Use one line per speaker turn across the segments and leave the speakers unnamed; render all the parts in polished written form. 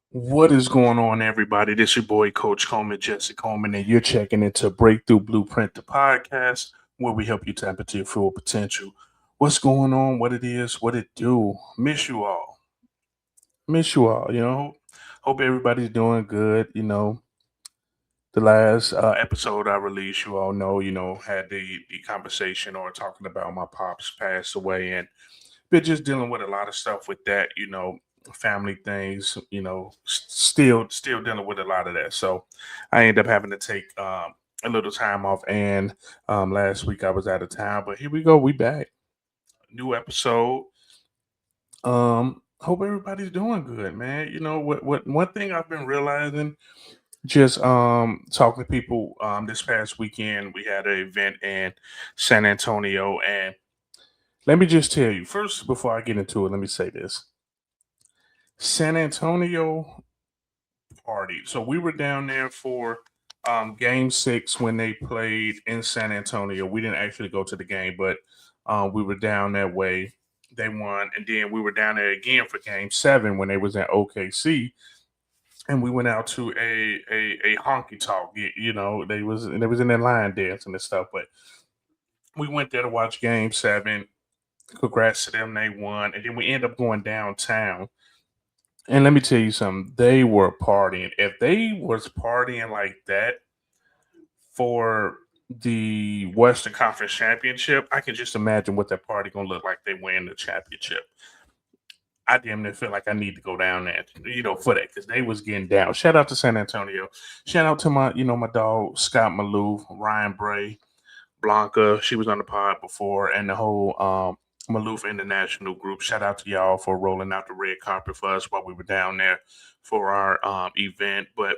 What is going on, everybody? This is your boy, Coach Coleman, Jesse Coleman, and you're checking into Breakthrough Blueprint, the podcast, where we help you tap into your full potential. What's going on? What it is? What it do? Miss you all. Miss you all. Hope everybody's doing good. The last episode I released, you all know, had the conversation or talking about my pops passed away, and been just dealing with a lot of stuff with that. Family things. Still dealing with a lot of that. So I ended up having to take a little time off, and last week I was out of town, but here we go. We back. New episode. Hope everybody's doing good, man. What one thing I've been realizing, just talking to people this past weekend, we had an event in San Antonio, and let me just tell you first, before I get into it, let me say this. San Antonio party. So we were down there for game 6 when they played in San Antonio. We didn't actually go to the game, but we were down that way. They won, and then we were down there again for game 7 when they was in OKC, and we went out to a honky tonk. They was in their line dancing and stuff, but we went there to watch game 7. Congrats to them, they won, and then we end up going downtown. And let me tell you something, they were partying. If they was partying like that for the Western Conference Championship, I can just imagine what that party gonna look like they win the championship. I damn near feel like I need to go down there, for that, because they was getting down. Shout out to San Antonio. Shout out to my dog Scott Malou, Ryan Bray, Blanca. She was on the pod before, and the whole Maloof International group. Shout out to y'all for rolling out the red carpet for us while we were down there for our event. But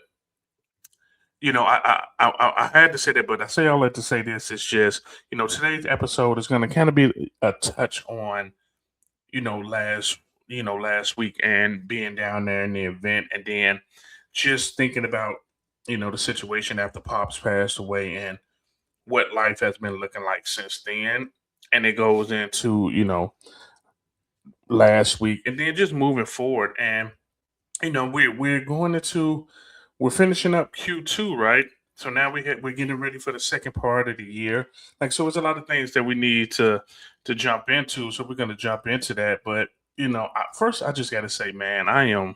I had to say that, but I say all that to say this. It's just, today's episode is going to kind of be a touch on, last last week and being down there in the event, and then just thinking about the situation after Pops passed away and what life has been looking like since then. And it goes into last week, and then just moving forward. And we're finishing up Q2, right? So now we're getting ready for the second part of the year. Like, so it's a lot of things that we need to jump into. So we're gonna jump into that. But first I just got to say, man, I am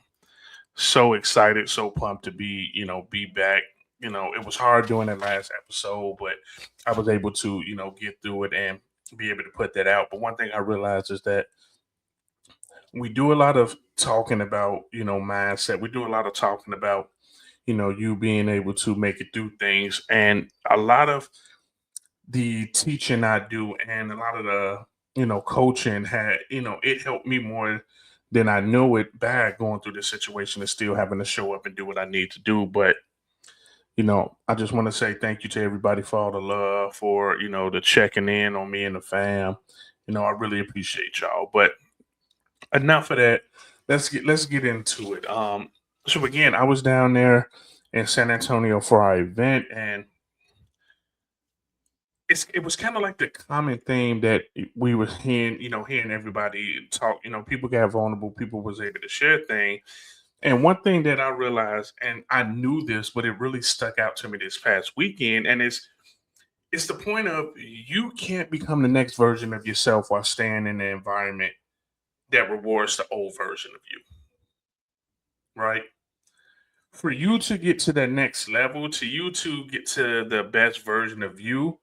so excited, so pumped to be back. It was hard doing that last episode, but I was able to get through it and be able to put that out. But one thing I realized is that we do a lot of talking about mindset. We do a lot of talking about you being able to make it through things, and a lot of the teaching I do and a lot of the coaching had it helped me more than I knew it back going through this situation and still having to show up and do what I need to do. But I just want to say thank you to everybody for all the love, for the checking in on me and the fam. I really appreciate y'all. But enough of that. Let's get into it. So again, I was down there in San Antonio for our event, and it was kind of like the common theme that we were hearing everybody talk. People got vulnerable, people was able to share things. And one thing that I realized, and I knew this, but it really stuck out to me this past weekend, and it's the point of, you can't become the next version of yourself while staying in the environment that rewards the old version of you, right? For you to get to that next level, to you to get to the best version of you,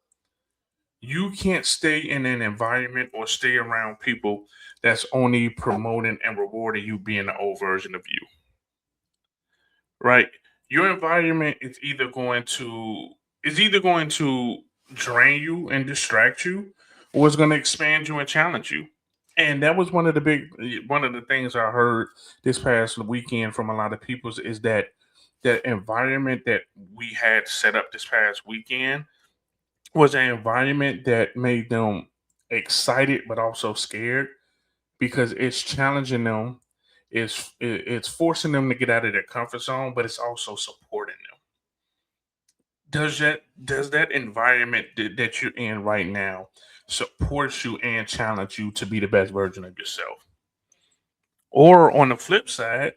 you can't stay in an environment or stay around people that's only promoting and rewarding you being the old version of you, right? Your environment is either going to drain you and distract you, or it's going to expand you and challenge you. And that was one of the things I heard this past weekend from a lot of people, is that environment that we had set up this past weekend was an environment that made them excited but also scared, because it's challenging them, It's forcing them to get out of their comfort zone, but it's also supporting them. Does that environment that you're in right now support you and challenge you to be the best version of yourself? Or on the flip side,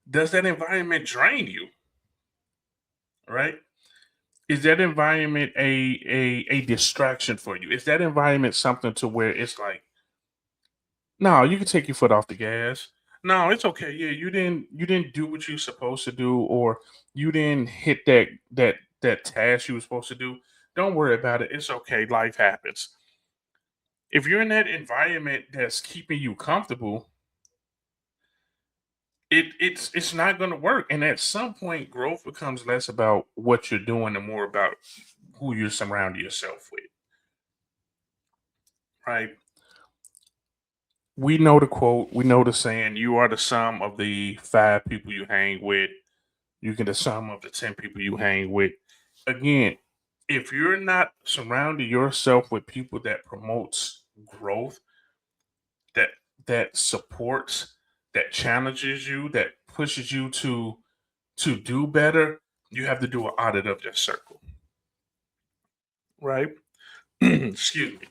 does that environment drain you? Right? Is that environment a distraction for you? Is that environment something to where it's like, no, you can take your foot off the gas. No, it's okay. Yeah, you didn't do what you're supposed to do, or you didn't hit that task you were supposed to do. Don't worry about it. It's okay. Life happens. If you're in that environment that's keeping you comfortable, it's not going to work. And at some point, growth becomes less about what you're doing and more about who you're surrounding yourself with. Right? We know the quote. We know the saying. You are the sum of the five people you hang with. You get the sum of the 10 people you hang with. Again, if you're not surrounding yourself with people that promotes growth, that supports, that challenges you, that pushes you to do better, you have to do an audit of your circle, right? Excuse me.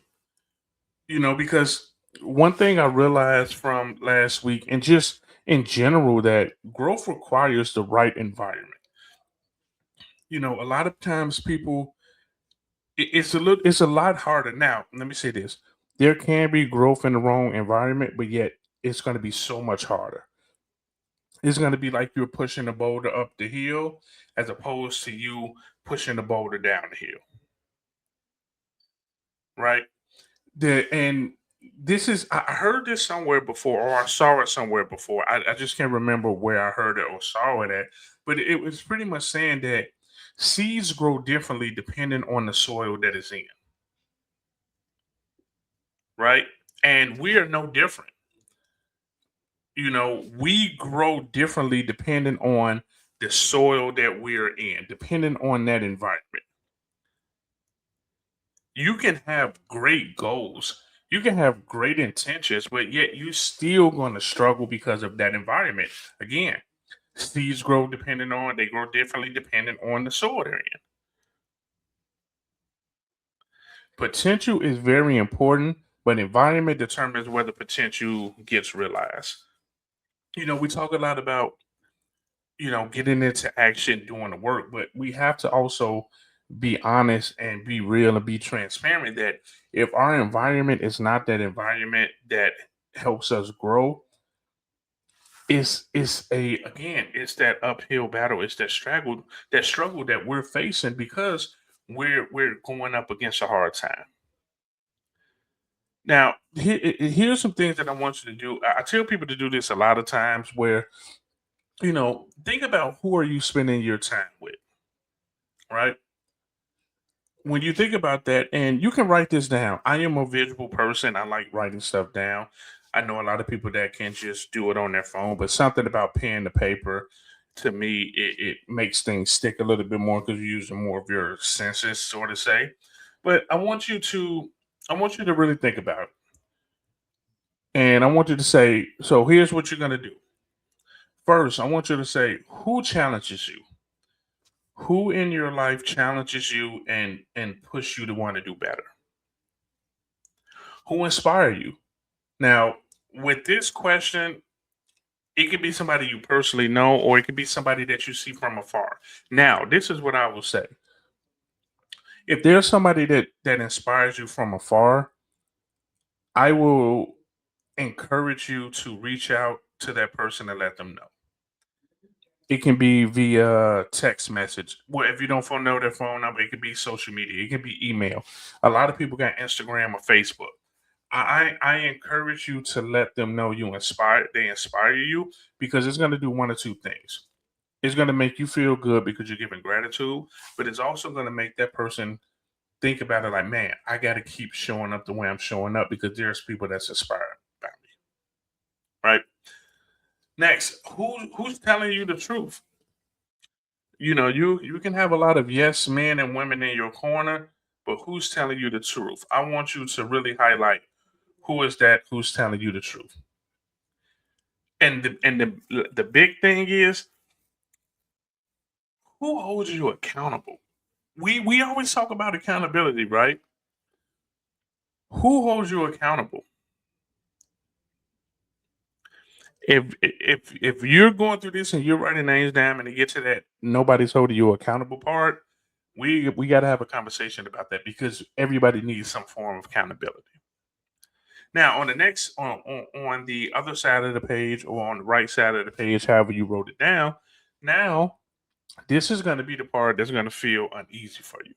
Because one thing I realized from last week and just in general that growth requires the right environment. A lot of times people it's a lot harder. Now, let me say this. There can be growth in the wrong environment, but yet it's going to be so much harder. It's going to be like you're pushing a boulder up the hill as opposed to you pushing the boulder down the hill, right? And this is I heard this somewhere before, or I saw it somewhere before. I just can't remember where I heard it or saw it at, but it was pretty much saying that seeds grow differently depending on the soil that it's in, right? And we are no different. We grow differently depending on the soil that we're in, depending on that environment. You can have great goals, you can have great intentions, but yet you still going to struggle because of that environment. Again, seeds they grow differently depending on the soil they're in. Potential is very important, but environment determines whether potential gets realized. We talk a lot about getting into action, doing the work. But we have to also be honest and be real and be transparent that if our environment is not that environment that helps us grow, it's that uphill battle, it's that struggle that we're facing because we're going up against a hard time. Now, here's some things that I want you to do. I tell people to do this a lot of times where, think about who are you spending your time with, right? When you think about that, and you can write this down. I am a visual person. I like writing stuff down. I know a lot of people that can just do it on their phone, but something about pen to paper, to me, it makes things stick a little bit more because you're using more of your senses, sort of say. But I want you to really think about it. And I want you to say, so here's what you're gonna do. First, I want you to say, who challenges you? Who in your life challenges you and push you to want to do better? Who inspire you? Now, with this question, it could be somebody you personally know, or it could be somebody that you see from afar. Now, this is what I will say. If there's somebody that inspires you from afar, I will encourage you to reach out to that person and let them know. It can be via text message. Well, if you don't know their phone number, it could be social media. It can be email. A lot of people got Instagram or Facebook. I encourage you to let them know they inspire you because it's going to do one or two things. It's going to make you feel good because you're giving gratitude, but it's also going to make that person think about it like, man, I got to keep showing up the way I'm showing up because there's people that's inspired by me, right? Next, who's telling you the truth? You can have a lot of yes men and women in your corner, but who's telling you the truth? I want you to really highlight who is that who's telling you the truth. And the big thing is, who holds you accountable? We always talk about accountability, right? Who holds you accountable? If you're going through this and you're writing names down and it gets to that nobody's holding you accountable part, we got to have a conversation about that because everybody needs some form of accountability. Now, on the next on the other side of the page or on the right side of the page, however you wrote it down, now this is going to be the part that's going to feel uneasy for you.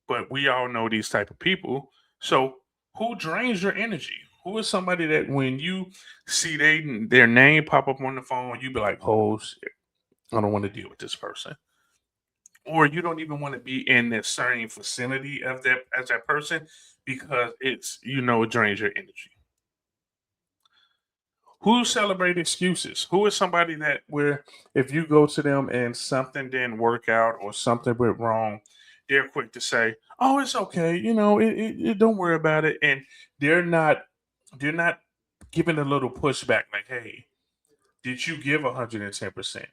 But we all know these type of people. So, who drains your energy? Who is somebody that when you see their name pop up on the phone, you be like, "Oh shit, I don't want to deal with this person," or you don't even want to be in the same vicinity of that as that person because it drains your energy. Who celebrate excuses? Who is somebody that where if you go to them and something didn't work out or something went wrong, they're quick to say, "Oh, it's okay. Don't worry about it." And they're not they're not giving a little pushback like, "Hey, did you give 110%?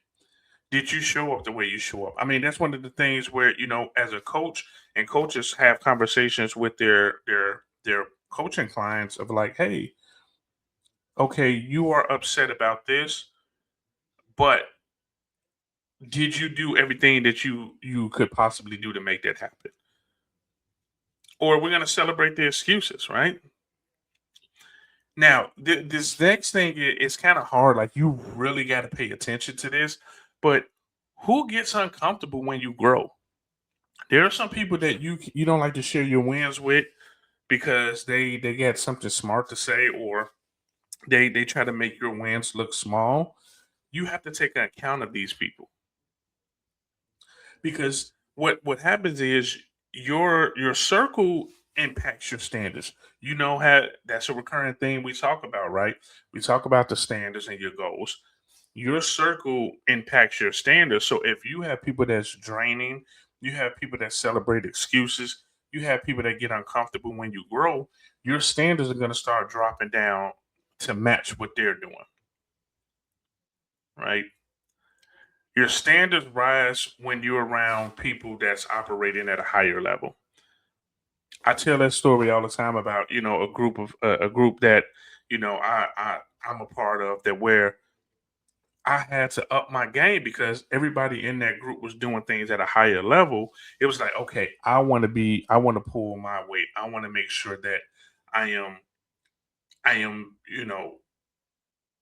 Did you show up the way you show up?" I mean, that's one of the things where as a coach and coaches have conversations with their coaching clients of like, "Hey, okay, you are upset about this, but did you do everything that you could possibly do to make that happen?" Or we're going to celebrate the excuses, right? Now, this next thing is kind of hard. Like you really got to pay attention to this. But who gets uncomfortable when you grow? There are some people that you don't like to share your wins with because they got something smart to say, or they try to make your wins look small. You have to take account of these people because what happens is your circle impacts your standards. You know how that's a recurring thing we talk about, right? We talk about the standards and your goals. Your circle impacts your standards. So if you have people that's draining, you have people that celebrate excuses, you have people that get uncomfortable when you grow, your standards are going to start dropping down to match what they're doing, right? Your standards rise when you're around people that's operating at a higher level. I tell that story all the time about a group that I'm a part of, that where I had to up my game because everybody in that group was doing things at a higher level. It was like, okay, I want to pull my weight. I want to make sure that I am I am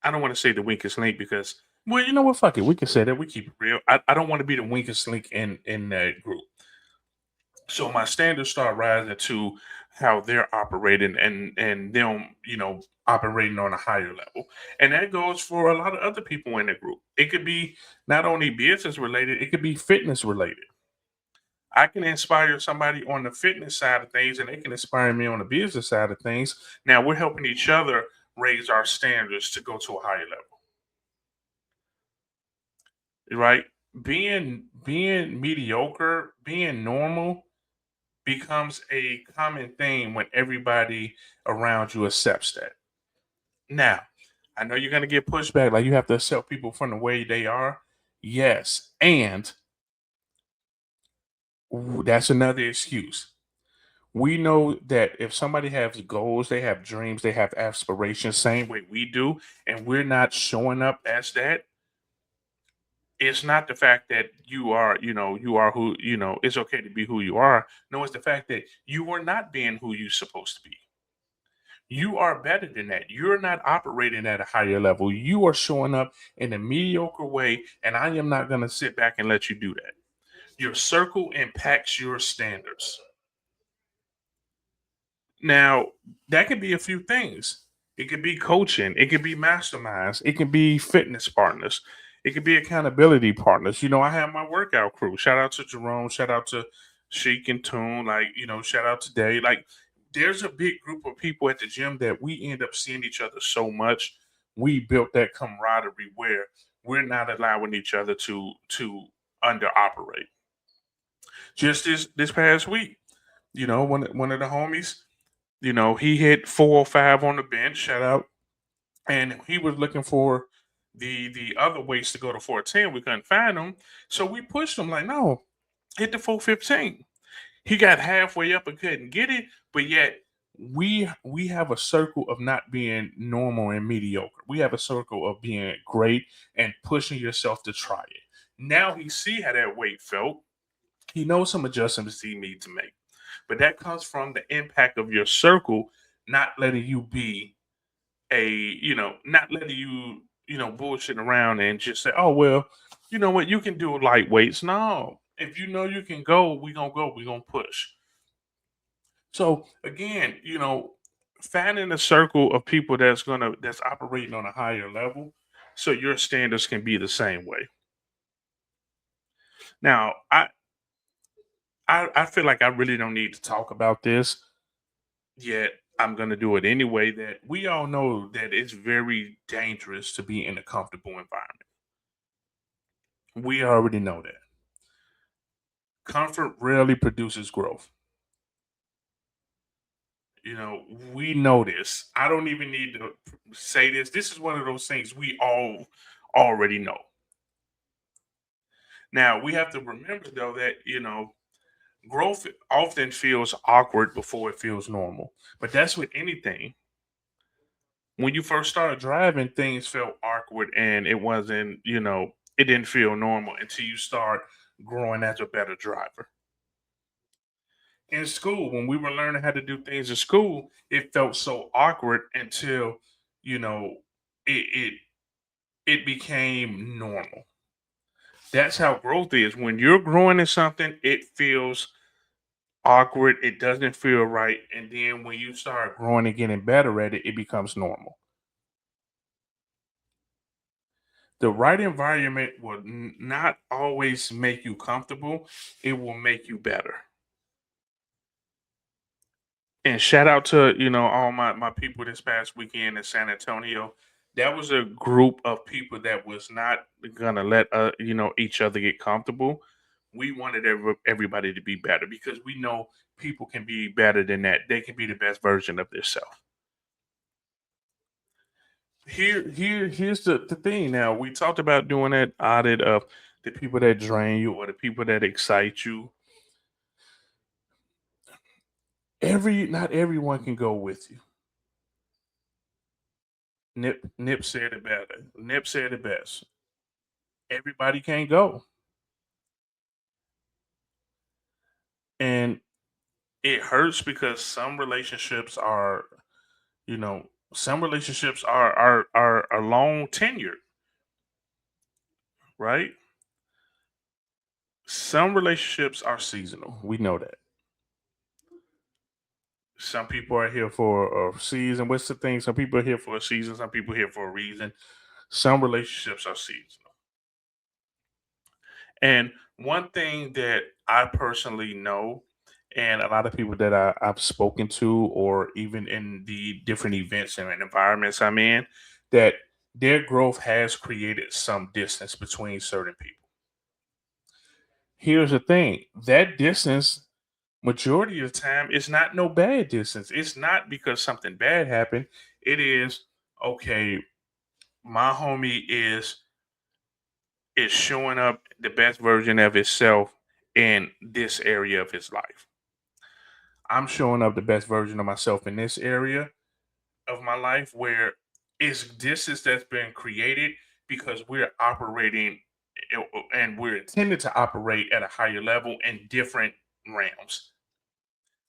I don't want to say the weakest link because, well, you know what, fuck it, we can say that, we keep it real. I don't want to be the weakest link in that group. So my standards start rising to how they're operating and them operating on a higher level, and that goes for a lot of other people in the group. It could be not only business related, it could be fitness related. I can inspire somebody on the fitness side of things and they can inspire me on the business side of things. Now we're helping each other raise our standards to go to a higher level, right? Being mediocre, being normal becomes a common thing when everybody around you accepts that. Now, I know you're going to get pushback, like you have to accept people from the way they are. Yes. And that's another excuse. We know that if somebody has goals, they have dreams, they have aspirations, same way we do, and we're not showing up as that, it's not the fact that you are who, it's okay to be who you are. No, it's the fact that you are not being who you're supposed to be. You are better than that. You're not operating at a higher level. You are showing up in a mediocre way, and I am not going to sit back and let you do that. Your circle impacts your standards. Now, that could be a few things. It could be coaching, it could be masterminds, it can be fitness partners, it could be accountability partners. I have my workout crew. Shout out to Jerome, shout out to Sheik and Tune, like, shout out to Dave. Like, there's a big group of people at the gym that we end up seeing each other so much. We built that camaraderie where we're not allowing each other to under operate. Just this past week, one of the homies, he hit 405 on the bench. Shout out. and he was looking for the other ways to go to 410. We couldn't find them, so we pushed him like, no, hit the 415. He got halfway up and couldn't get it, but yet we have a circle of not being normal and mediocre. We have a circle of being great and pushing yourself to try it. Now he see how that weight felt. He knows some adjustments he need to make, but that comes from the impact of your circle not letting you be a not letting you bullshit around and just say, oh well, you know what, you can do light weights. No, if you know you can go, we gonna push. So again, finding a circle of people that's operating on a higher level, so your standards can be the same way. Now, I feel like I really don't need to talk about this, yet I'm gonna do it anyway. That we all know that it's very dangerous to be in a comfortable environment. We already know that. Comfort rarely produces growth. You know, we know this. I don't even need to say this. This is one of those things we all already know. Now, we have to remember, though, that, growth often feels awkward before it feels normal. But that's with anything. When you first started driving, things felt awkward and it didn't feel normal until you start growing as a better driver. In school, when we were learning how to do things in school, it felt so awkward until, you know, it it it became normal. That's how growth is. When you're growing in something, it feels awkward, it doesn't feel right, and then when you start growing and getting better at it, it becomes normal. The right environment will not always make you comfortable, it will make you better. And shout out to, all my people this past weekend in San Antonio. That was a group of people that was not gonna let each other get comfortable. We wanted everybody to be better because we know people can be better than that. They can be the best version of themselves. Here's the thing. Now we talked about doing that audit of the people that drain you or the people that excite you. Not everyone can go with you. Nip said it better. Nip said it best. Everybody can't go. And it hurts because you know, some relationships are long tenured, right? Some relationships are seasonal. We know that. Some people are here for a season. What's the thing? Some people are here for a season, some people are here for a reason. Some relationships are seasonal. And one thing that I personally know, and a lot of people that I've spoken to, or even in the different events and environments I'm in, that their growth has created some distance between certain people. Here's the thing, that distance, majority of the time, is not no bad distance. It's not because something bad happened. It is, okay, my homie is showing up the best version of itself in this area of his life. I'm showing up the best version of myself in this area of my life where it's distance that's been created because we're operating and we're intended to operate at a higher level in different realms.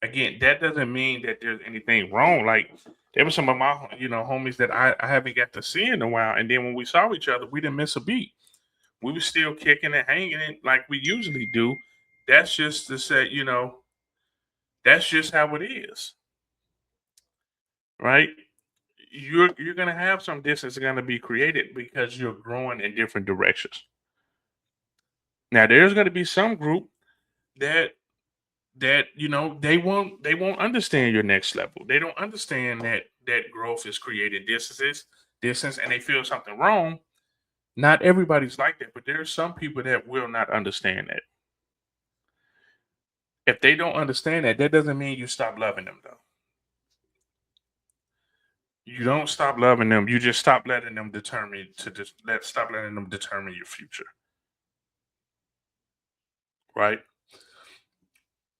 Again, that doesn't mean that there's anything wrong. Like there were some of my homies that I haven't got to see in a while, and then when we saw each other, we didn't miss a beat. We were still kicking and hanging it like we usually do. That's just to say, that's just how it is, right? You're gonna have some distance gonna be created because you're growing in different directions. Now there's gonna be some group that they won't understand your next level. They don't understand that growth is creating distance, and they feel something wrong. Not everybody's like that, but there are some people that will not understand that. If they don't understand that, that doesn't mean you stop loving them though. You don't stop loving them. You just stop letting them stop letting them determine your future, right?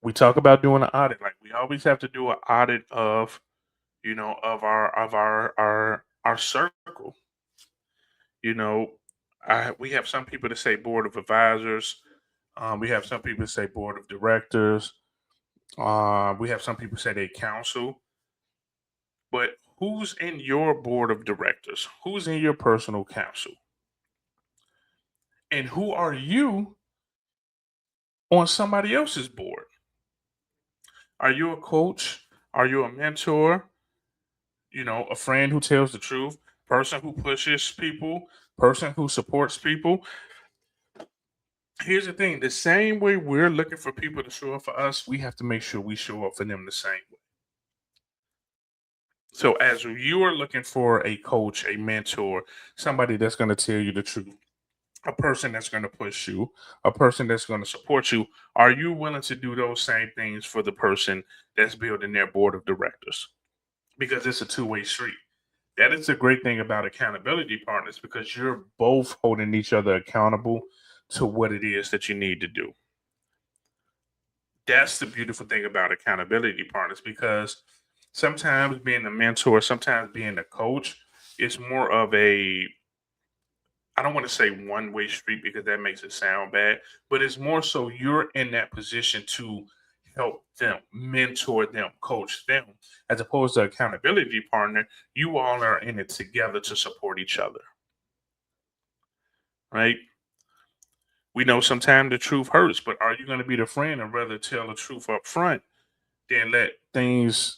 We talk about doing an audit. Like we always have to do an audit of, of our circle. You know, we have some people that say board of advisors. We have some people that say board of directors. We have some people say they counsel. But who's in your board of directors? Who's in your personal counsel? And who are you on somebody else's board? Are you a coach? Are you a mentor? A friend who tells the truth, person who pushes people, person who supports people. Here's the thing, the same way we're looking for people to show up for us, we have to make sure we show up for them the same way. So as you are looking for a coach, a mentor, somebody that's going to tell you the truth, a person that's going to push you, a person that's going to support you, are you willing to do those same things for the person that's building their board of directors? Because it's a two-way street. That is the great thing about accountability partners because you're both holding each other accountable to what it is that you need to do. That's the beautiful thing about accountability partners because sometimes being a mentor, sometimes being a coach, is more of a, I don't want to say one way street because that makes it sound bad, but it's more so you're in that position to help them, mentor them, coach them, as opposed to accountability partner. You all are in it together to support each other, right? We know sometimes the truth hurts, but are you going to be the friend and rather tell the truth up front than let things,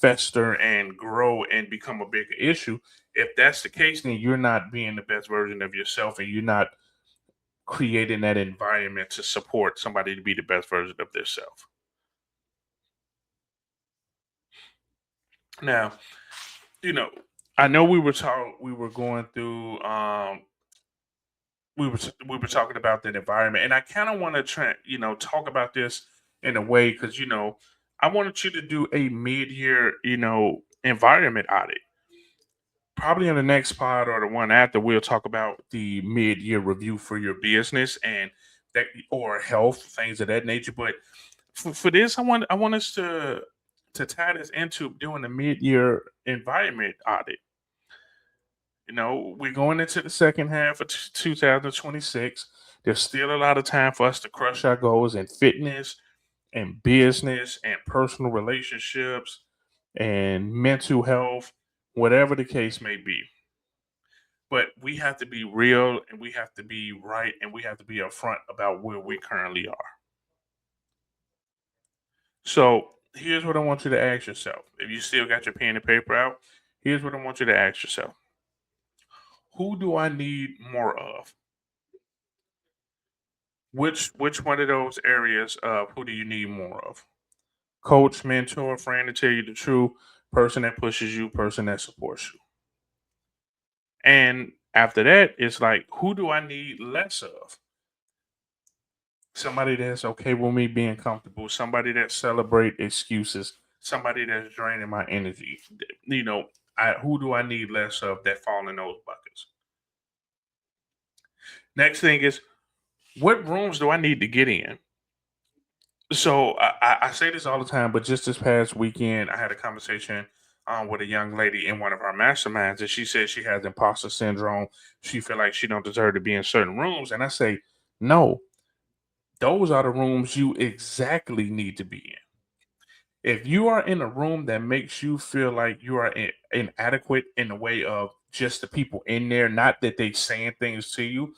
fester and grow and become a bigger issue? If that's the case, then you're not being the best version of yourself and you're not creating that environment to support somebody to be the best version of themselves. Now, you know, I know we were going through we were talking about that environment and I kind of want to try, talk about this in a way cuz I wanted you to do a mid-year, environment audit. Probably in the next pod or the one after we'll talk about the mid-year review for your business and that or health things of that nature, but for this, I want us to tie this into doing a mid-year environment audit. We're going into the second half of 2026. There's still a lot of time for us to crush our goals in fitness and business and personal relationships and mental health, whatever the case may be. But we have to be real and we have to be right and we have to be upfront about where we currently are. So here's what I want you to ask yourself. If you still got your pen and paper out, here's what I want you to ask yourself. Who do I need more of? Which one of those areas of who do you need more of? Coach, mentor, friend to tell you the truth, person that pushes you, person that supports you. And after that, it's like, who do I need less of? Somebody that's okay with me being comfortable, somebody that celebrate excuses, somebody that's draining my energy. You know, who do I need less of that fall in those buckets? Next thing is, what rooms do I need to get in? So I say this all the time, but just this past weekend, I had a conversation with a young lady in one of our masterminds, and she said she has imposter syndrome. She feel like she don't deserve to be in certain rooms, and I say, no, those are the rooms you exactly need to be in. If you are in a room that makes you feel like you are inadequate in the way of just the people in there, not that they saying things to you,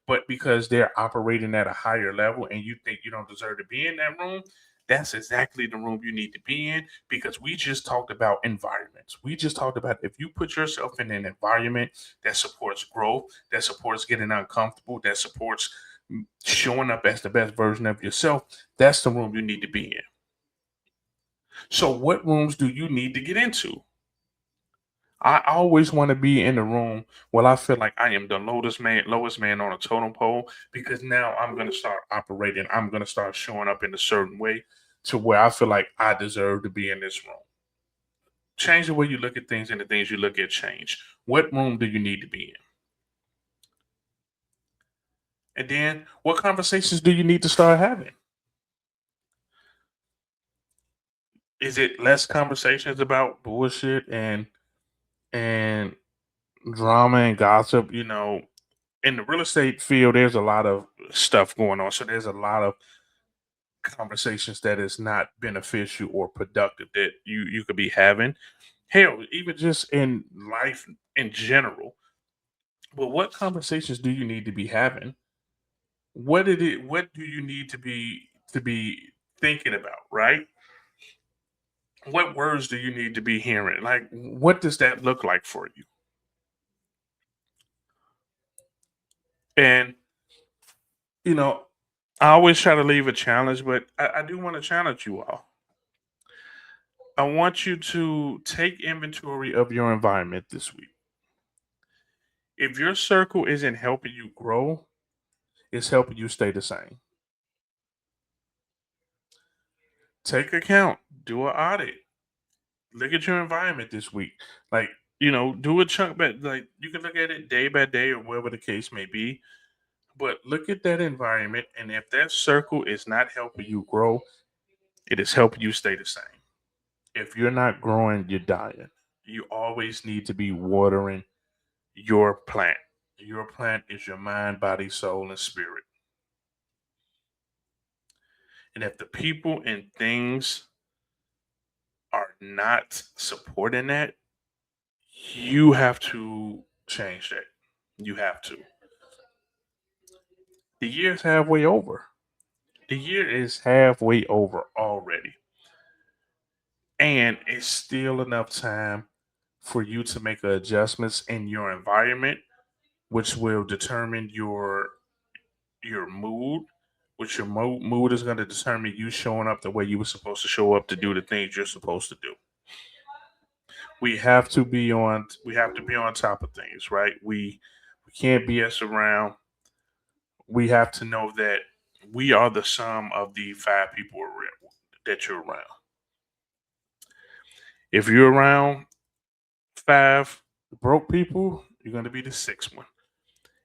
but because they're operating at a higher level and you think you don't deserve to be in that room, that's exactly the room you need to be in because we just talked about environments. We just talked about if you put yourself in an environment that supports growth, that supports getting uncomfortable, that supports showing up as the best version of yourself, that's the room you need to be in. So, what rooms do you need to get into? I always want to be in the room where I feel like I am the lowest man on a totem pole, because now I'm going to start operating. I'm going to start showing up in a certain way to where I feel like I deserve to be in this room. Change the way you look at things, and the things you look at change. What room do you need to be in? And then what conversations do you need to start having? Is it less conversations about bullshit and drama and gossip? In the real estate field, there's a lot of stuff going on. So there's a lot of conversations that is not beneficial or productive that you could be having. Hell, even just in life in general. But what conversations do you need to be having? What do you need to be thinking about, right? What words do you need to be hearing? Like, what does that look like for you? And you know, I always try to leave a challenge, but I do want to challenge you all. I want you to take inventory of your environment this week. If your circle isn't helping you grow, it's helping you stay the same. Take account, do an audit, look at your environment this week. Like, do a chunk, but like you can look at it day by day or whatever the case may be. But look at that environment, and if that circle is not helping you grow, it is helping you stay the same. If you're not growing, you're dying. You always need to be watering your plant. Your plant is your mind, body, soul, and spirit. And if the people and things are not supporting that, you have to change that. You have to. The year's halfway over. The year is halfway over already. And it's still enough time for you to make adjustments in your environment, which will determine your mood, which your mood is going to determine you showing up the way you were supposed to show up to do the things you're supposed to do. We have to be on top of things, right? We can't BS around. We have to know that we are the sum of the five people that you're around. If you're around five broke people, you're going to be the sixth one.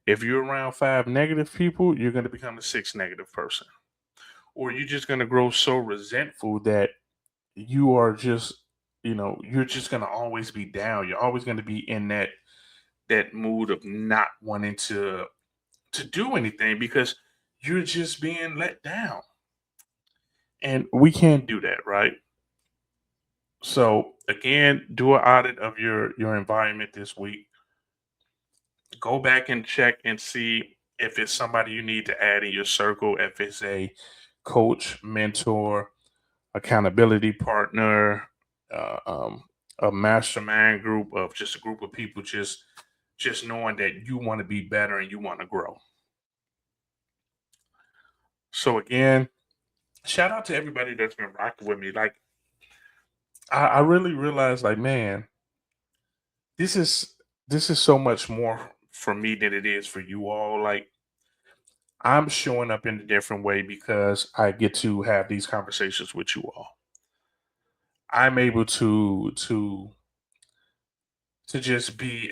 If you're around five negative people, you're going to become the sixth negative person. Or you're just going to grow so resentful that you are just, you're just going to always be down. You're always going to be in that mood of not wanting to do anything because you're just being let down. And we can't do that, right? So again, do an audit of your environment this week. Go back and check and see if it's somebody you need to add in your circle, if it's a coach, mentor, accountability partner, uh, um, a mastermind group of just a group of people just knowing that you want to be better and you want to grow. So again, shout out to everybody that's been rocking with me. Like I really realized, like, man, this is this is so much more for me than it is for you all. Like I'm showing up in a different way because I get to have these conversations with you all. I'm able to just be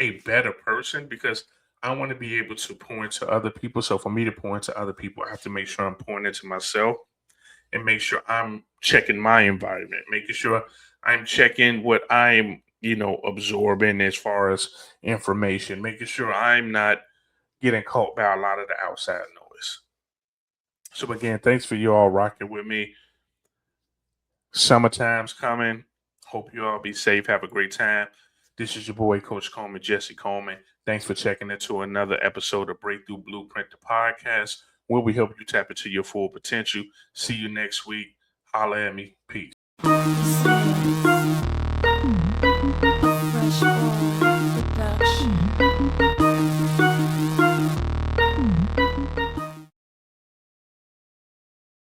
a better person because I want to be able to point to other people. So for me to point to other people, I have to make sure I'm pointing to myself and make sure I'm checking my environment, making sure I'm checking what I'm, absorbing as far as information, making sure I'm not getting caught by a lot of the outside noise. So again, thanks for you all rocking with me. Summertime's coming. Hope you all be safe. Have a great time. This is your boy, Coach Coleman, Jesse Coleman. Thanks for checking into another episode of Breakthrough Blueprint, the podcast, where we help you tap into your full potential. See you next week. Holla at me. Peace.